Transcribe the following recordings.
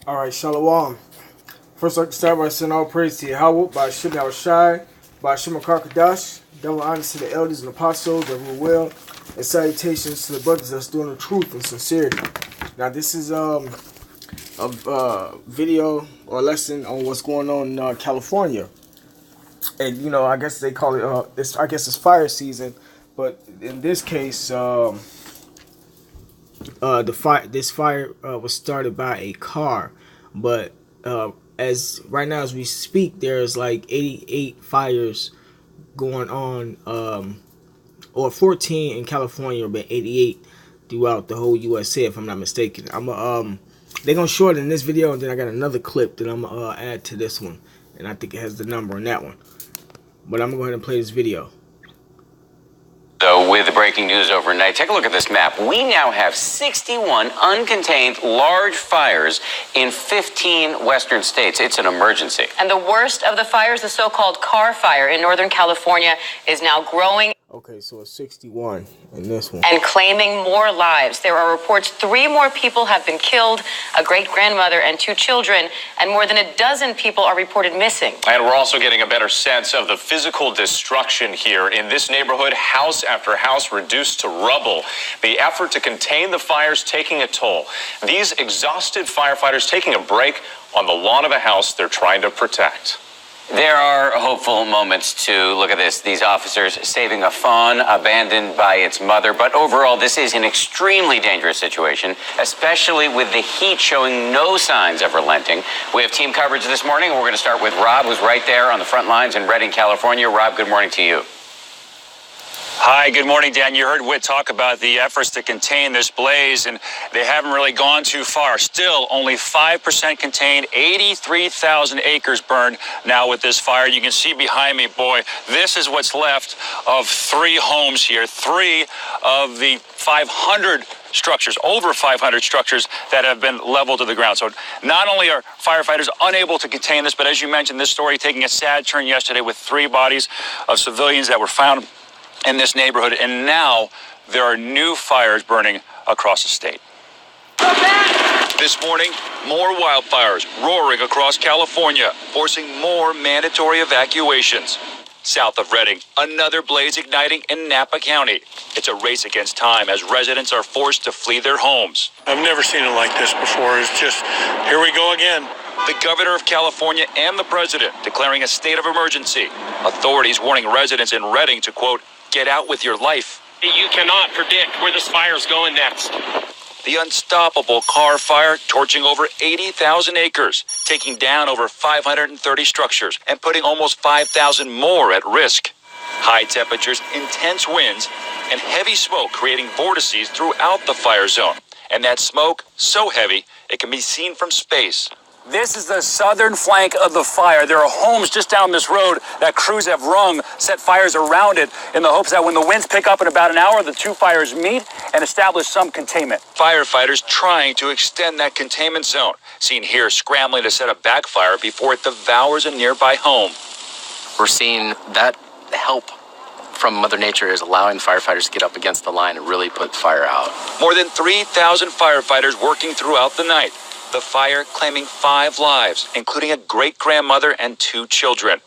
All right, Shalom. First, I can start by saying all praise to Yahweh, by Shem Shai, by Shem Karkadash, double honors to the elders and apostles that rule well, and salutations to the brothers that's doing the truth and sincerity. Now, this is a video or lesson on what's going on in California, and I guess they call it it's fire season, but in this case, this fire was started by a car, but as right now as we speak, there's like 88 fires going on, or 14 in California, but 88 throughout the whole USA, if I'm not mistaken. They're gonna show it in this video, and then I got another clip that I'm gonna add to this one, and I think it has the number on that one. But I'm gonna go ahead and play this video. So with the breaking news overnight, take a look at this map. We now have 61 uncontained large fires in 15 western states. It's an emergency. And the worst of the fires, the so-called Carr Fire in Northern California, is now growing. Okay, so it's 61 in this one. And claiming more lives. There are reports 3 more people have been killed, a great-grandmother and 2 children, and more than a dozen people are reported missing. And we're also getting a better sense of the physical destruction here. In this neighborhood, house after house reduced to rubble. The effort to contain the fires taking a toll. These exhausted firefighters taking a break on the lawn of a house they're trying to protect. There are hopeful moments to look at this. These officers saving a fawn abandoned by its mother. But overall, this is an extremely dangerous situation, especially with the heat showing no signs of relenting. We have team coverage this morning, and we're going to start with Rob, who's right there on the front lines in Redding, California. Rob, good morning to you. Hi, good morning, Dan. You heard Whit talk about the efforts to contain this blaze, and they haven't really gone too far. Still, only 5% contained, 83,000 acres burned now with this fire. You can see behind me, boy, this is what's left of 3 homes here, 3 of the 500 structures, over 500 structures that have been leveled to the ground. So not only are firefighters unable to contain this, but as you mentioned, this story taking a sad turn yesterday with 3 bodies of civilians that were found in this neighborhood, and now there are new fires burning across the state. This morning, more wildfires roaring across California, forcing more mandatory evacuations. South of Redding, another blaze igniting in Napa County. It's a race against time as residents are forced to flee their homes. I've never seen it like this before. It's just, here we go again. The governor of California and the president declaring a state of emergency. Authorities warning residents in Redding to, quote, get out with your life. You cannot predict where this fire's going next. The unstoppable Carr Fire torching over 80,000 acres, taking down over 530 structures, and putting almost 5,000 more at risk. High temperatures, intense winds, and heavy smoke creating vortices throughout the fire zone. And that smoke, so heavy, it can be seen from space. This is the southern flank of the fire. There are homes just down this road that crews have rung, set fires around it in the hopes that when the winds pick up in about an hour, the 2 fires meet and establish some containment. Firefighters trying to extend that containment zone, seen here scrambling to set a backfire before it devours a nearby home. We're seeing that help from Mother Nature is allowing firefighters to get up against the line and really put fire out. More than 3,000 firefighters working throughout the night. The fire claiming 5 lives, including a great-grandmother and 2 children.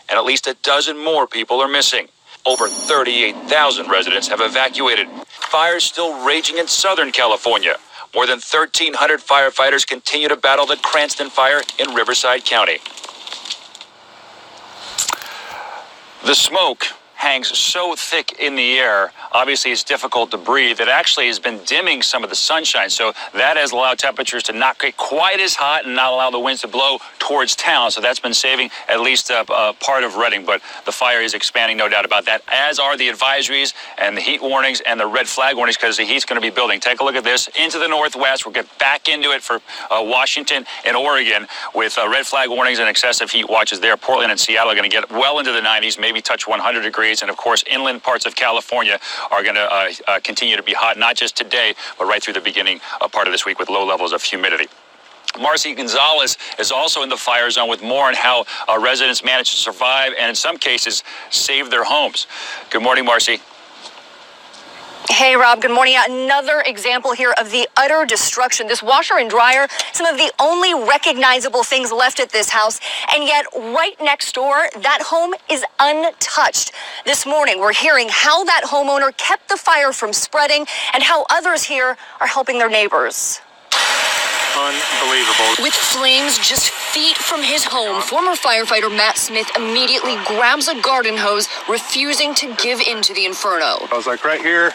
And at least a dozen more people are missing. Over 38,000 residents have evacuated. Fires still raging in Southern California. More than 1,300 firefighters continue to battle the Cranston fire in Riverside County. The smoke hangs so thick in the air, obviously it's difficult to breathe. It actually has been dimming some of the sunshine, so that has allowed temperatures to not get quite as hot and not allow the winds to blow towards town. So that's been saving at least a part of Redding, but the fire is expanding, no doubt about that, as are the advisories and the heat warnings and the red flag warnings, because the heat's going to be building. Take a look at this into the northwest. We'll get back into it for Washington and Oregon with red flag warnings and excessive heat watches there. Portland and Seattle are going to get well into the 90s, maybe touch 100 degrees. And of course, inland parts of California are going to continue to be hot, not just today, but right through the beginning part of this week with low levels of humidity. Marcy Gonzalez is also in the fire zone with more on how residents managed to survive and in some cases save their homes. Good morning, Marcy. Hey, Rob, good morning. Another example here of the utter destruction. This washer and dryer, some of the only recognizable things left at this house, and yet right next door, that home is untouched. This morning, we're hearing how that homeowner kept the fire from spreading and how others here are helping their neighbors. Unbelievable. With flames just feet from his home, former firefighter Matt Smith immediately grabs a garden hose, refusing to give in to the inferno. I was like right here,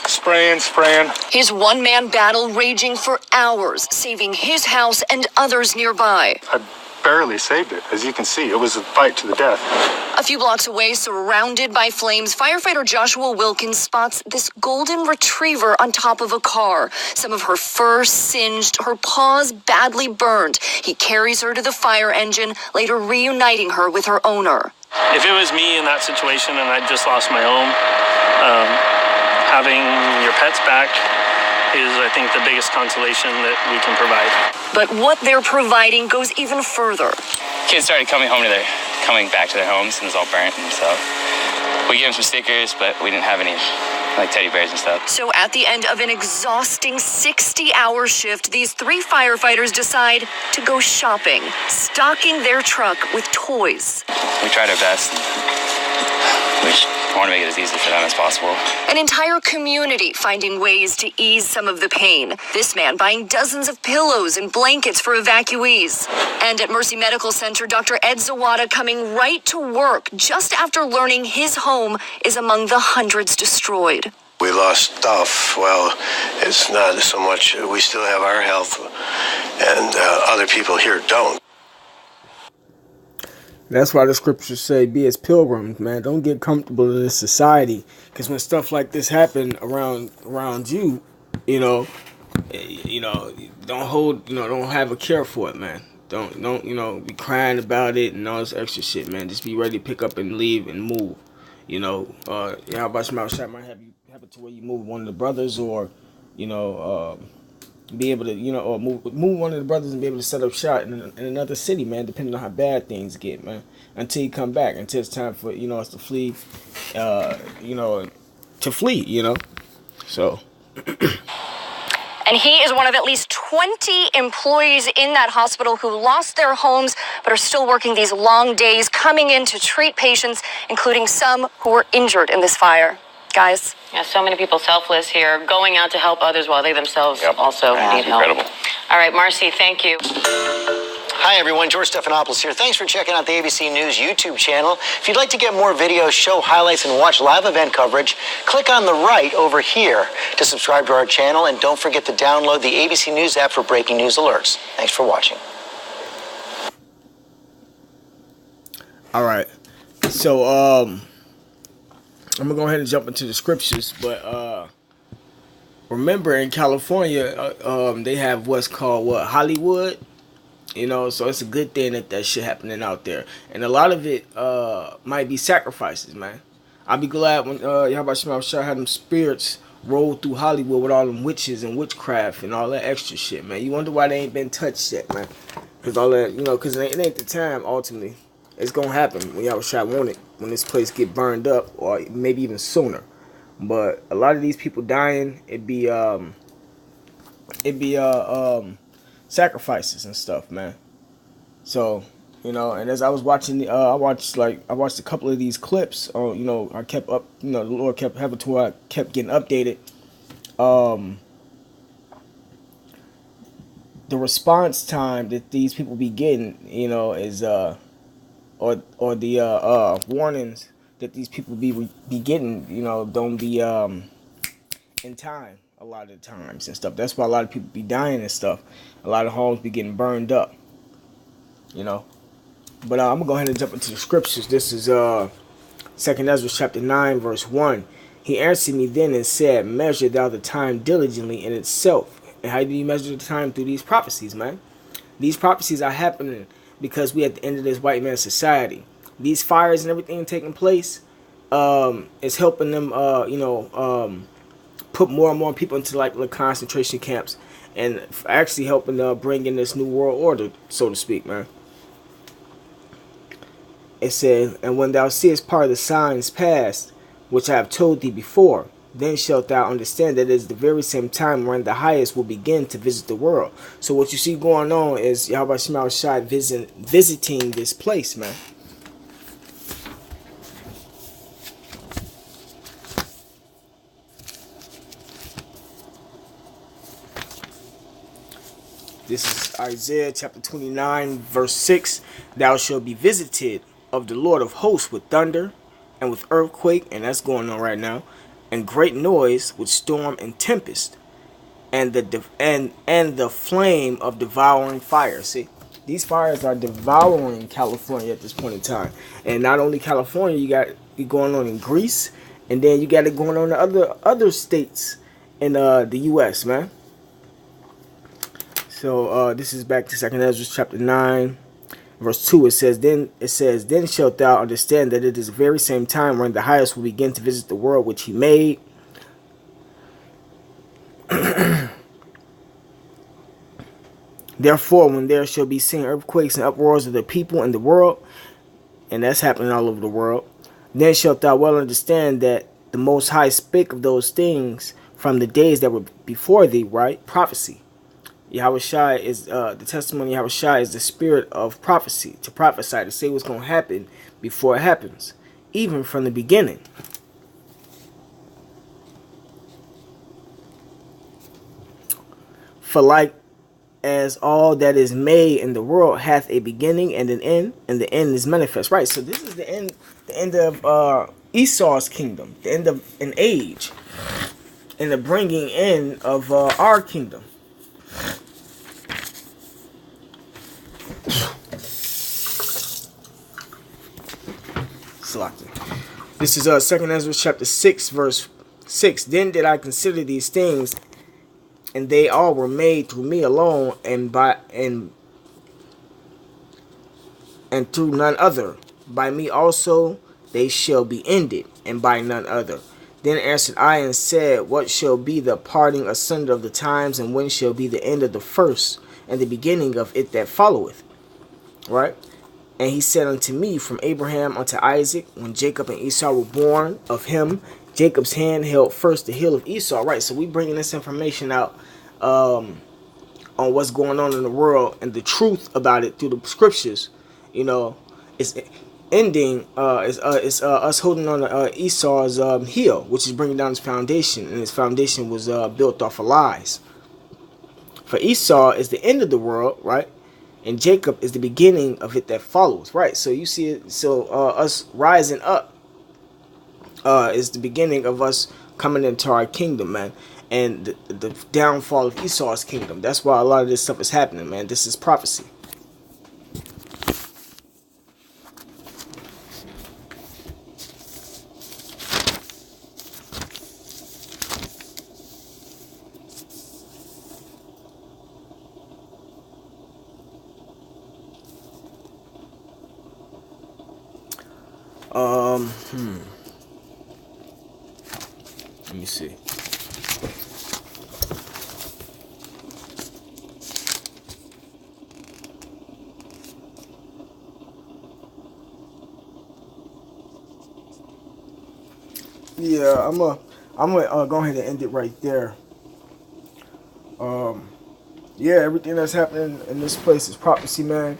spraying. His one-man battle raging for hours, saving his house and others nearby. I barely saved it. As you can see, it was a fight to the death. A few blocks away, surrounded by flames, firefighter Joshua Wilkins spots this golden retriever on top of a car. Some of her fur singed, her paws badly burned. He carries her to the fire engine, later reuniting her with her owner. If it was me in that situation and I just lost my home, having your pets back is, I think, the biggest consolation that we can provide. But what they're providing goes even further. Kids started coming back to their homes, and it was all burnt, and so we gave them some stickers, but we didn't have any, like, teddy bears and stuff. So at the end of an exhausting 60-hour shift, these 3 firefighters decide to go shopping, stocking their truck with toys. We tried our best. We want to make it as easy for them as possible. An entire community finding ways to ease some of the pain. This man buying dozens of pillows and blankets for evacuees. And at Mercy Medical Center, Dr. Ed Zawada coming right to work just after learning his home is among the hundreds destroyed. We lost stuff. Well, it's not so much, we still have our health, and other people here don't. That's why the scriptures say, be as pilgrims, man. Don't get comfortable in this society. Because when stuff like this happen around you, don't don't have a care for it, man. Don't be crying about it and all this extra shit, man. Just be ready to pick up and leave and move. How about some shot might have it to where you move one of the brothers, or be able to, or move one of the brothers and be able to set up shop in another city, man, depending on how bad things get, man, until you come back, until it's time for, us to flee, so. And he is one of at least 20 employees in that hospital who lost their homes but are still working these long days, coming in to treat patients, including some who were injured in this fire. Guys. Yeah, so many people selfless here, going out to help others while they themselves also need help. Incredible. All right, Marcy, thank you. Hi, everyone. George Stephanopoulos here. Thanks for checking out the ABC News YouTube channel. If you'd like to get more videos, show highlights, and watch live event coverage, click on the right over here to subscribe to our channel. And don't forget to download the ABC News app for breaking news alerts. Thanks for watching. All right. So, I'm going to go ahead and jump into the scriptures, but remember in California, they have what's called, Hollywood, so it's a good thing that shit happening out there. And a lot of it might be sacrifices, man. I'll be glad when Yahweh Shema Shah had them spirits roll through Hollywood with all them witches and witchcraft and all that extra shit, man. You wonder why they ain't been touched yet, man. Because all that, because it ain't the time, ultimately. It's going to happen when Yahweh Shah want it, when this place get burned up, or maybe even sooner. But a lot of these people dying, it'd be sacrifices and stuff, man. So, and as I was watching, I watched a couple of these clips. I kept up, the Lord kept having to, I kept getting updated. The response time that these people be getting, is or the warnings that these people be getting, don't be in time a lot of the times and stuff. That's why a lot of people be dying and stuff. A lot of homes be getting burned up, But I'm gonna go ahead and jump into the scriptures. This is 2nd Ezra chapter 9 verse 1. He answered me then and said, measure thou the time diligently in itself. And how do you measure the time? Through these prophecies, man. These prophecies are happening because we at the end of this white man society. These fires and everything taking place is helping them, put more and more people into like the concentration camps, and actually helping bring in this new world order, so to speak, man. It said, and when thou seest part of the signs past, which I have told thee before, then shalt thou understand that it is the very same time when the highest will begin to visit the world. So what you see going on is Yahweh Shema Shai visiting this place, man. This is Isaiah chapter 29, verse 6. Thou shalt be visited of the Lord of hosts with thunder and with earthquake, and that's going on right now, and great noise with storm and tempest, and the flame of devouring fire. See, these fires are devouring California at this point in time, and not only California, you got it going on in Greece, and then you got it going on in other states in the U.S., man. So this is back to 2nd Ezra chapter 9. Verse 2, it says, Then shalt thou understand that it is the very same time when the highest will begin to visit the world which he made. Therefore, when there shall be seen earthquakes and uproars of the people in the world, and that's happening all over the world, then shalt thou well understand that the Most High spake of those things from the days that were before thee, right? Prophecy. Yahweh Shai is the testimony of Yahweh Shai is the spirit of prophecy, to prophesy, to say what's going to happen before it happens, even from the beginning. For like as all that is made in the world hath a beginning and an end, and the end is manifest. Right, so this is the end of Esau's kingdom, the end of an age, and the bringing in of our kingdom. This is 2nd Ezra chapter 6, verse 6. Then did I consider these things, and they all were made through me alone, and through none other. By me also they shall be ended, and by none other. Then answered I and said, What shall be the parting asunder of the times, and when shall be the end of the first, and the beginning of it that followeth? Right? And he said unto me, From Abraham unto Isaac, when Jacob and Esau were born, of him Jacob's hand held first the heel of Esau. Right, so we bringing this information out on what's going on in the world and the truth about it through the scriptures. You know, it's ending, is us holding on to Esau's heel, which is bringing down his foundation, and his foundation was built off of lies. For Esau is the end of the world, right? And Jacob is the beginning of it that follows, right? So you see it. So us rising up is the beginning of us coming into our kingdom, man. And the downfall of Esau's kingdom. That's why a lot of this stuff is happening, man. This is prophecy. Let me see. Yeah, I'm gonna go ahead and end it right there. Yeah, everything that's happening in this place is prophecy, man.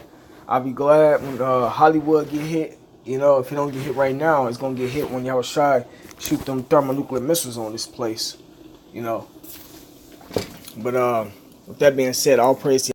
I'll be glad when Hollywood get hit. You know, if it don't get hit right now, it's gonna get hit when Yahweh Shai shoot them thermonuclear missiles on this place. You know. But with that being said, all praise to